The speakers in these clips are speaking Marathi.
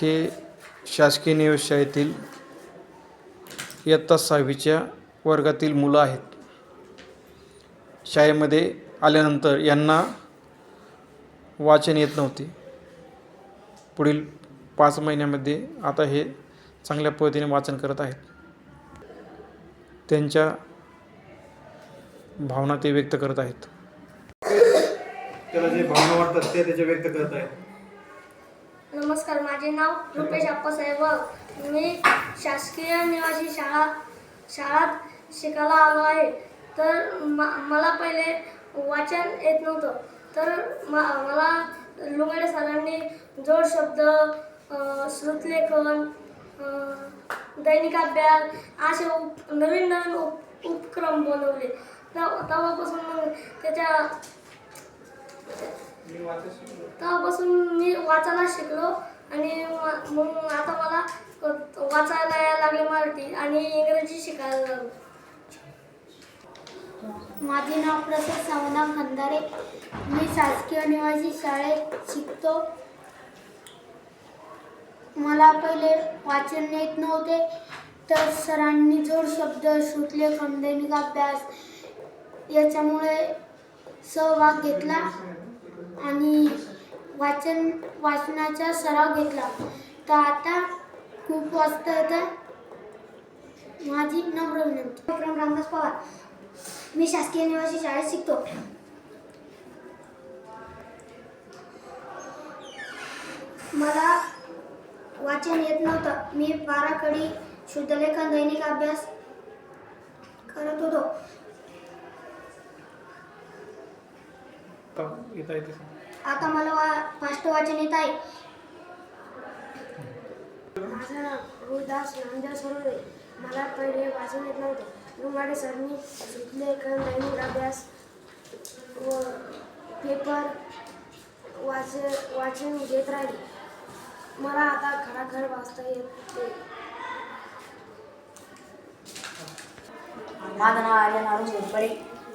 हे शासकीय निवासशाळेतील इयत्ता 6वीच्या वर्गातील मुलं आहेत. शाळेमध्ये आल्यानंतर यांना वाचन येत नव्हते. पुढील 5 महिन्यामध्ये आता हे चांगल्या पद्धतीने वाचन करत आहेत. त्यांच्या भावना ते व्यक्त करत आहेत. त्याला जे भावना वाटतात ते त्याचे व्यक्त करत आहेत. नमस्कार, माझे नाव रुपेश आप्पासाहेब वाघ. मी शासकीय निवासी शाळात शिकायला आलो आहे. तर मला पहिले वाचन येत नव्हतं. तर मला लुंगाडे सरांनी जोड शब्द, श्रुतलेखन, दैनिक अभ्यास असे नवीन उपक्रम बनवले. तेव्हापासून मी वाचायला शिकलो आणि मग आता मला वाचायला यायला लागले मराठी आणि इंग्रजी शिकायला लागलो. माझे नाव प्रसाद सावंत खंदारे. मी शासकीय निवासी शाळेत शिकतो. मला पहिले वाचन येत नव्हते, तर सरांनी जोड शब्द, श्रुतलेखन, दैनिक अभ्यास याच्यामुळे सहभाग घेतला आणि वाचनाचा सराव घेतला. तर आता खूप वाचता येतं. माझी नम्र विनंती. रामदास पवार. मी शासकीय निवासी शाळेत शिकतो. मला वाचन येत नव्हतं. मी बाराखडी, शुद्धलेखन, दैनिक अभ्यास करत होतो. आता मला फास्ट वाचन येत आहे. माझं नाव रोहिदास नामदेव सरोदे. मला पहिले वाचन येत नव्हतं. लुंगाडे सरनी शुद्धलेखन, दैनिक अभ्यास व पेपर वाचन घेत राहिले. मला आता खडाखड वाचता येते. माझं नाव आर्यन अरुण घोरपडे.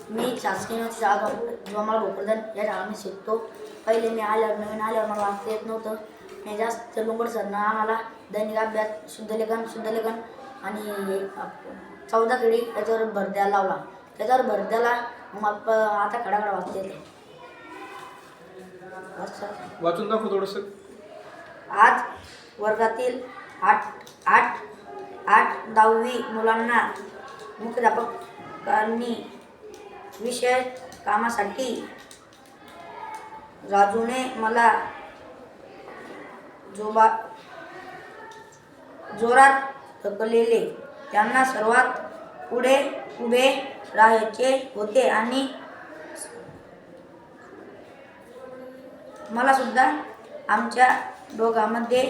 मी शासकीय शाळा जोमाळ भोकरदन या शाळेमध्ये शिकतो. पहिले नवीन आल्यावर मला वाचता येत नव्हतं. मी जास्त लुंगड सरनं आम्हाला दैनिक अभ्यास, शुद्धलेखन आणि 14 खडी याच्यावर भर द्यायला लावला. त्याच्यावर भर द्यायला मग आता खडाखड वाचता येते. वाचून दाखव थोडंसं. आज वर्गातील 8-10वी मुलांना मुख्याध्यापकांनी विषय कामासाठी राजूने मला जोरात ढकलले. त्यांना सर्वात पुढे उभे राहायचे होते आणि मला सुद्धा. आमच्या दोघांमध्ये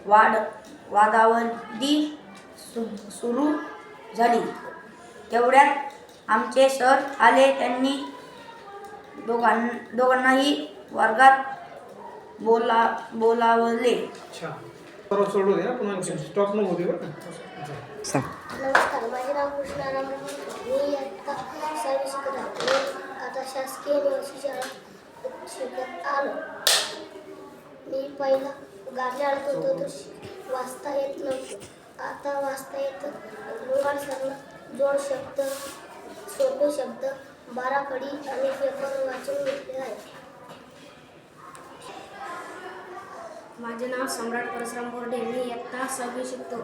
वादावादी सुरू झाली. तेवढ्यात आमचे सर आले. त्यांनी दोघांनाही वर्गात बोलावले. सोडू दे, पुन्हा स्टॉप नको दे बरं. नमस्कार, माझे नाव कृष्णा रामराव. मी इयत्ता 6वी शिकत आहे. मी आता शासकीय निवासी शाळेत शिकत आलो. मी पहिला गाणे आणत होतो, तर वाचता येत नव्हतं. आता वाचता येतं. लुंगाड सरनं जोड शब्द, सोपे शब्द, बाराखडी आणि पेपर वाचून घेतले आहे. माझे नाव सम्राट परशुराम बोर्डे. मी इयत्ता 6वी शिकतो.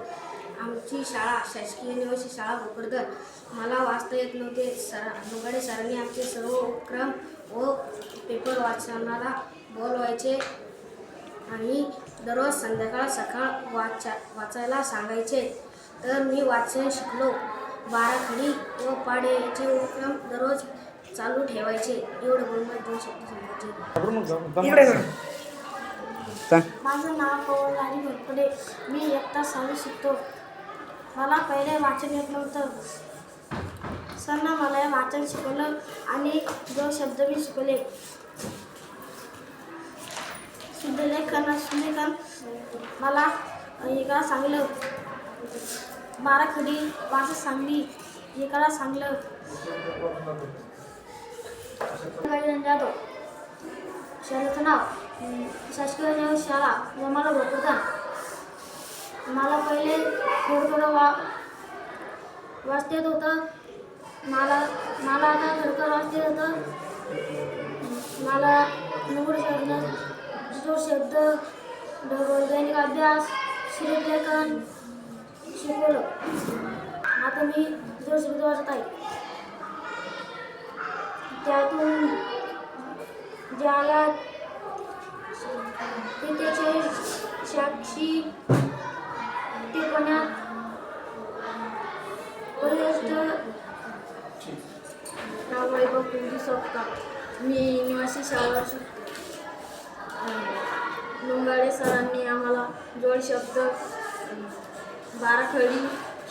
आमची शाळा शासकीय निवासी शाळा भोकरदन. मला वाचता येत नव्हते. लुंगाडे सरांनी आमचे सर्व उपक्रम व पेपर वाचनाला बोलवायचे आणि दररोज संध्याकाळ सकाळ वाचायला सांगायचे. तर मी वाचन शिकलो. बाराखडी व पाढे याचे उपक्रम दररोज चालू ठेवायचे. एवढं बोलून 2 शब्द सांगायचे. माझं नाव पवन आणि घोरपडे. मी इयत्ता 6वी शिकतो. मला पहिले वाचन येत नव्हतं. सरनं मला वाचन शिकवलं आणि जोड शब्द मी शिकवले. शुद्धलेखन मला एकाला सांगलं. बाराखडी वाचायला सांगली. एकाला सांगलं. जाधव. शाळेचं नाव शासकीय शाळा जोमाळ भोकरदन. थोडं थोडं वाचता येत होतं. मला आता खडखड वाचता येत होतं. मला निवड साधनं जो शब्द दैनिक अभ्यास श्रीलेखन शिकवलं. आता मी जो शब्द वाचत आहे त्यातून ज्याला ते त्याचे साक्षी टिपण्यात परिष्ट नावाई बघू शकता. मी निवासी शाळा लुंगाडे सरांनी आम्हाला जोड शब्द बाराखडी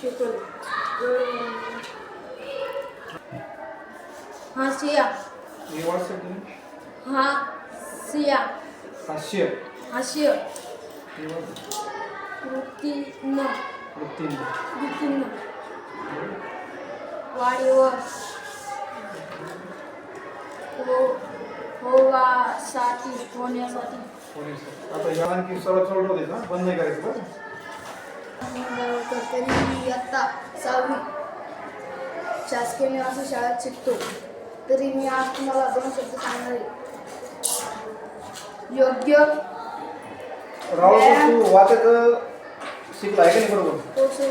शिकवले. हास्य हे वाचतं तुम्ही हास्य हास्य हास्य हे वाचतं. वृत्तीनं वृत्तीने वाढीवर होण्यासाठी आता या आणखी सर्वात सोडलं होते ना, बंद नाही करायचं बरं. तरी मी इयत्ता 6वी शासकीय निवासी शाळेत शिकतो. तरी मी आज तुम्हाला 2 शब्द सांगणार आहे. योग्य राहुल तू वाचायचं शिकला आहे का नाही बरोबर? पोषण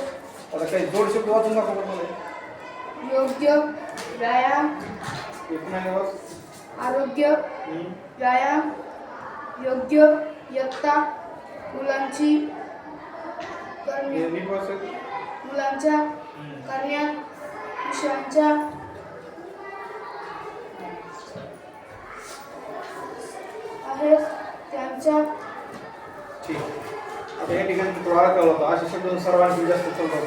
आता काही जोड शब्द वाचून दाखव बरं मला. योग्य व्यायाम एक नाही वाच. आरोग्य व्यायाम योग्य इयत्ता मुलांची हे नीट वाचायचं. मुलांच्या करण्यात विषयांच्या आहेत त्यांच्या ठीक. आता या ठिकाणी थोडा अडकला होता. असे शब्द सर्वांची जास्त चालतात.